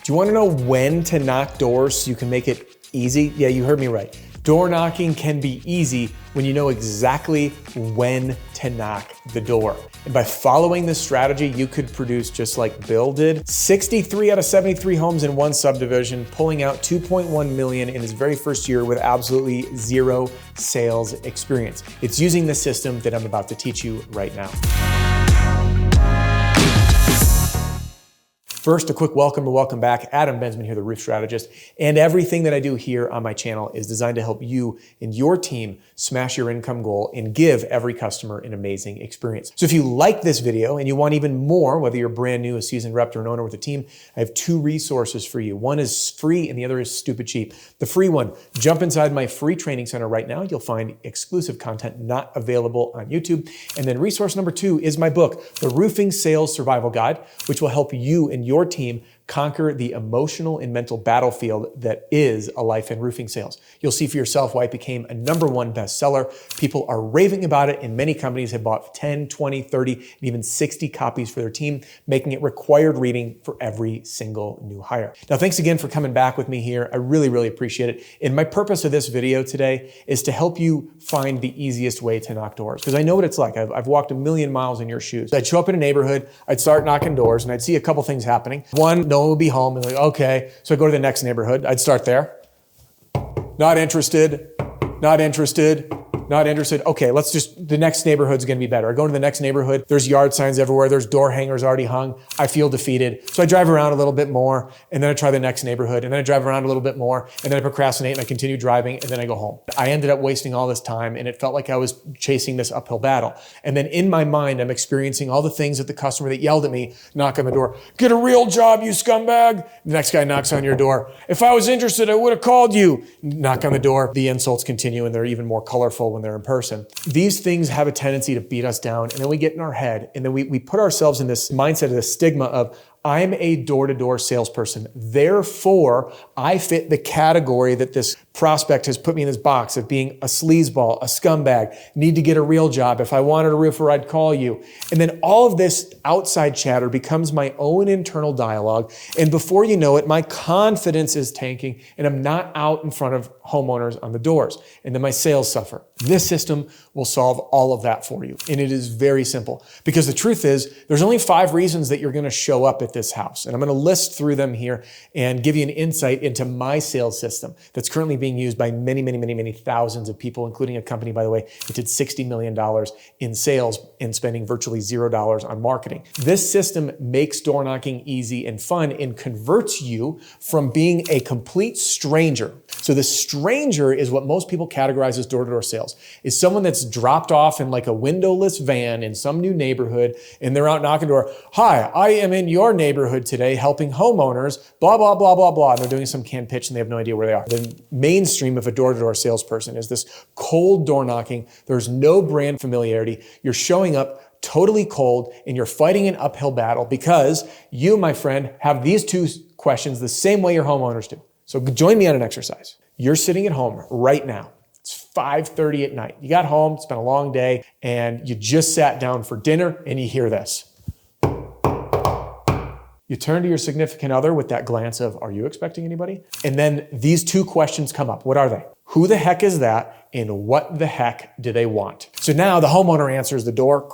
Do you want to know when to knock doors so you can make it easy? Yeah, you heard me right. Door knocking can be easy when you know exactly when to knock the door. And by following this strategy, you could produce just like Bill did, 63 out of 73 homes in one subdivision, pulling out 2.1 million in his very first year with absolutely zero sales experience. It's using the system that I'm about to teach you right now. First, a quick welcome and welcome back. Adam Bensman here, the Roof Strategist. And everything that I do here on my channel is designed to help you and your team smash your income goal and give every customer an amazing experience. So if you like this video and you want even more, whether you're brand new, a seasoned rep, or an owner with a team, I have two resources for you. One is free and the other is stupid cheap. The free one, jump inside my free training center right now. You'll find exclusive content not available on YouTube. And then resource number two is my book, The Roofing Sales Survival Guide, which will help you and your team conquer the emotional and mental battlefield that is a life in roofing sales. You'll see for yourself why it became a #1 bestseller. People are raving about it, and many companies have bought 10, 20, 30, and even 60 copies for their team, making it required reading for every single new hire. Now, thanks again for coming back with me here. I really, really appreciate it. And my purpose of this video today is to help you find the easiest way to knock doors, because I know what it's like. I've walked a million miles in your shoes. I'd show up in a neighborhood, I'd start knocking doors, and I'd see a couple things happening. One, no one would be home, and like, okay. So I go to the next neighborhood. I'd start there. Not interested, not interested, not interested. Okay, the next neighborhood's gonna be better. I go to the next neighborhood, there's yard signs everywhere, there's door hangers already hung. I feel defeated. So I drive around a little bit more, and then I try the next neighborhood, and then I drive around a little bit more, and then I procrastinate and I continue driving, and then I go home. I ended up wasting all this time, and it felt like I was chasing this uphill battle. And then in my mind, I'm experiencing all the things that the customer that yelled at me knock on the door. Get a real job, you scumbag. The next guy knocks on your door. If I was interested, I would have called you. Knock on the door. The insults continue, and they're even more colorful when they're in person. These things have a tendency to beat us down, and then we get in our head, and then we put ourselves in this mindset of this stigma of, I'm a door-to-door salesperson. Therefore, I fit the category that this prospect has put me in this box of being a sleazeball, a scumbag, need to get a real job. If I wanted a roofer, I'd call you. And then all of this outside chatter becomes my own internal dialogue. And before you know it, my confidence is tanking, and I'm not out in front of homeowners on the doors. And then my sales suffer. This system will solve all of that for you. And it is very simple, because the truth is there's only 5 reasons that you're going to show up at this house. And I'm going to list through them here and give you an insight into my sales system that's currently being used by many, many, many, many thousands of people, including a company, by the way, that did $60 million in sales and spending virtually $0 on marketing. This system makes door knocking easy and fun and converts you from being a complete stranger. So the stranger is what most people categorize as door-to-door sales, is someone that's dropped off in like a windowless van in some new neighborhood, and they're out knocking door. Hi, I am in your neighborhood today helping homeowners, blah, blah, blah, blah, blah. And they're doing some canned pitch and they have no idea where they are. The mainstream of a door-to-door salesperson is this cold door knocking. There's no brand familiarity. You're showing up totally cold, and you're fighting an uphill battle because you, my friend, have these 2 questions the same way your homeowners do. So join me on an exercise. You're sitting at home right now. It's 5:30 at night. You got home, it's been a long day, and you just sat down for dinner, and you hear this. You turn to your significant other with that glance of, are you expecting anybody? And then these 2 questions come up. What are they? Who the heck is that? And what the heck do they want? So now the homeowner answers the door.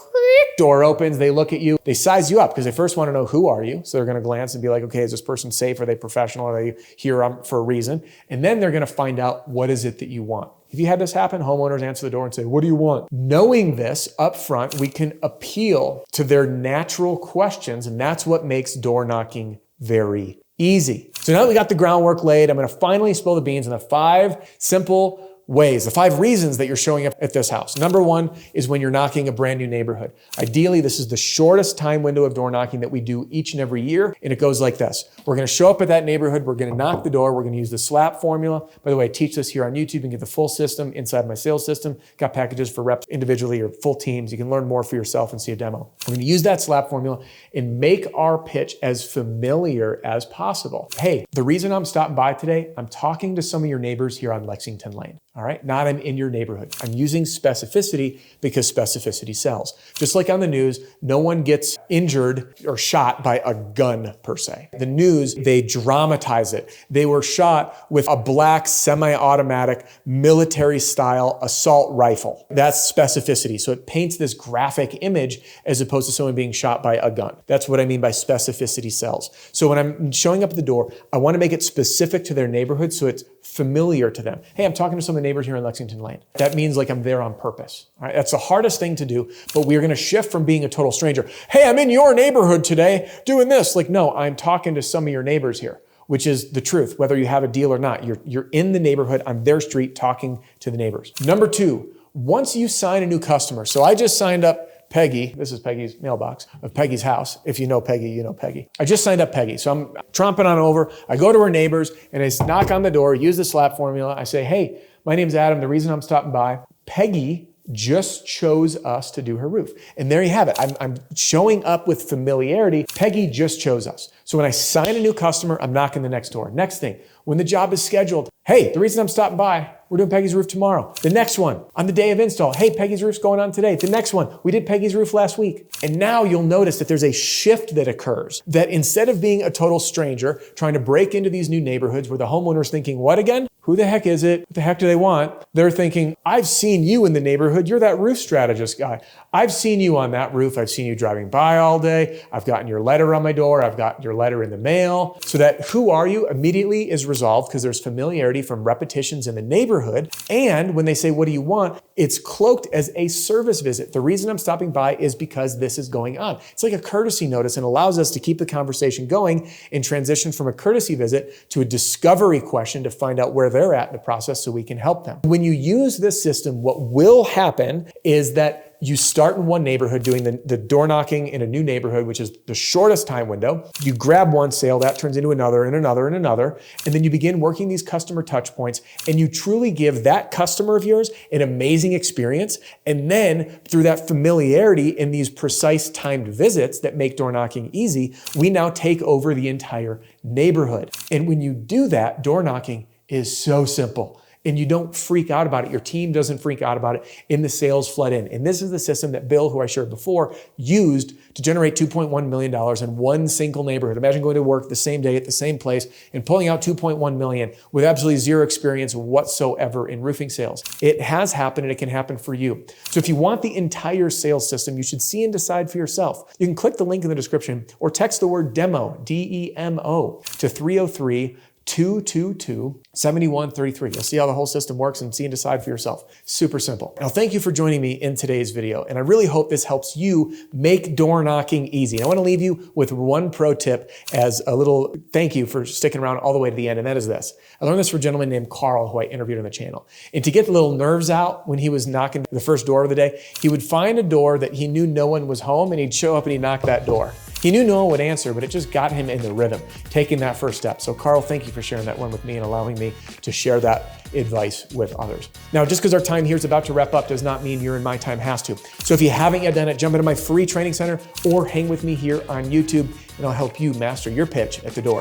Door opens, they look at you, they size you up because they first want to know, who are you? So they're going to glance and be like, okay, is this person safe? Are they professional? Are they here for a reason? And then they're going to find out, what is it that you want? If you had this happen, homeowners answer the door and say, what do you want? Knowing this up front, we can appeal to their natural questions, and that's what makes door knocking very easy. So now that we got the groundwork laid, I'm going to finally spill the beans on the 5 simple ways, the 5 reasons that you're showing up at this house. Number 1 is when you're knocking a brand new neighborhood. Ideally, this is the shortest time window of door knocking that we do each and every year. And it goes like this. We're going to show up at that neighborhood. We're going to knock the door. We're going to use the SLAP formula. By the way, I teach this here on YouTube and get the full system inside my sales system. Got packages for reps individually or full teams. You can learn more for yourself and see a demo. We're going to use that SLAP formula and make our pitch as familiar as possible. Hey, the reason I'm stopping by today, I'm talking to some of your neighbors here on Lexington Lane. All all right? Not I'm in your neighborhood. I'm using specificity because specificity sells. Just like on the news, no one gets injured or shot by a gun per se. The news, they dramatize it. They were shot with a black semi-automatic military style assault rifle. That's specificity. So it paints this graphic image as opposed to someone being shot by a gun. That's what I mean by specificity sells. So when I'm showing up at the door, I want to make it specific to their neighborhood so it's familiar to them. Hey, I'm talking to some of the neighbors here in Lexington Lane. That means like I'm there on purpose. All right, that's the hardest thing to do, but we're going to shift from being a total stranger. Hey, I'm in your neighborhood today doing this. Like, no, I'm talking to some of your neighbors here, which is the truth, whether you have a deal or not. You're in the neighborhood on their street talking to the neighbors. Number two, once you sign a new customer, so I just signed up Peggy. This is Peggy's mailbox of Peggy's house. If you know Peggy, you know Peggy. I just signed up Peggy. So I'm tromping on over. I go to her neighbors and I knock on the door, use the slap formula. I say, hey, my name's Adam. The reason I'm stopping by, Peggy just chose us to do her roof. And there you have it. I'm showing up with familiarity. Peggy just chose us. So when I sign a new customer, I'm knocking the next door. Next thing, when the job is scheduled, hey, the reason I'm stopping by, we're doing Peggy's roof tomorrow. The next one, on the day of install, hey, Peggy's roof's going on today. The next one, we did Peggy's roof last week. And now you'll notice that there's a shift that occurs, that instead of being a total stranger trying to break into these new neighborhoods where the homeowner's thinking, what again? Who the heck is it? What the heck do they want? They're thinking, I've seen you in the neighborhood. You're that roof strategist guy. I've seen you on that roof. I've seen you driving by all day. I've gotten your letter on my door. I've got your letter in the mail. So that who are you immediately is resolved because there's familiarity from repetitions in the neighborhood. And when they say, what do you want? It's cloaked as a service visit. The reason I'm stopping by is because this is going on. It's like a courtesy notice and allows us to keep the conversation going and transition from a courtesy visit to a discovery question to find out where they're at in the process so we can help them. When you use this system, what will happen is that you start in one neighborhood doing the door knocking in a new neighborhood, which is the shortest time window. You grab one sale, that turns into another and another and another. And then you begin working these customer touch points and you truly give that customer of yours an amazing experience. And then through that familiarity in these precise timed visits that make door knocking easy, we now take over the entire neighborhood. And when you do that, door knocking is so simple. And you don't freak out about it. Your team doesn't freak out about it in the sales flood in. And this is the system that Bill, who I shared before, used to generate $2.1 million in one single neighborhood. Imagine going to work the same day at the same place and pulling out $2.1 million with absolutely zero experience whatsoever in roofing sales. It has happened and it can happen for you. So if you want the entire sales system, you should see and decide for yourself. You can click the link in the description or text the word DEMO, D-E-M-O, to 303-222-7133. You'll see how the whole system works and see and decide for yourself. Super simple. Now, thank you for joining me in today's video. And I really hope this helps you make door knocking easy. And I want to leave you with one pro tip as a little thank you for sticking around all the way to the end. And that is this. I learned this from a gentleman named Carl, who I interviewed on the channel. And to get the little nerves out when he was knocking the first door of the day, he would find a door that he knew no one was home and he'd show up and he'd knock that door. He knew no one would answer, but it just got him in the rhythm, taking that first step. So Carl, thank you for sharing that one with me and allowing me to share that advice with others. Now, just because our time here is about to wrap up does not mean your and my time has to. So if you haven't yet done it, jump into my free training center or hang with me here on YouTube and I'll help you master your pitch at the door.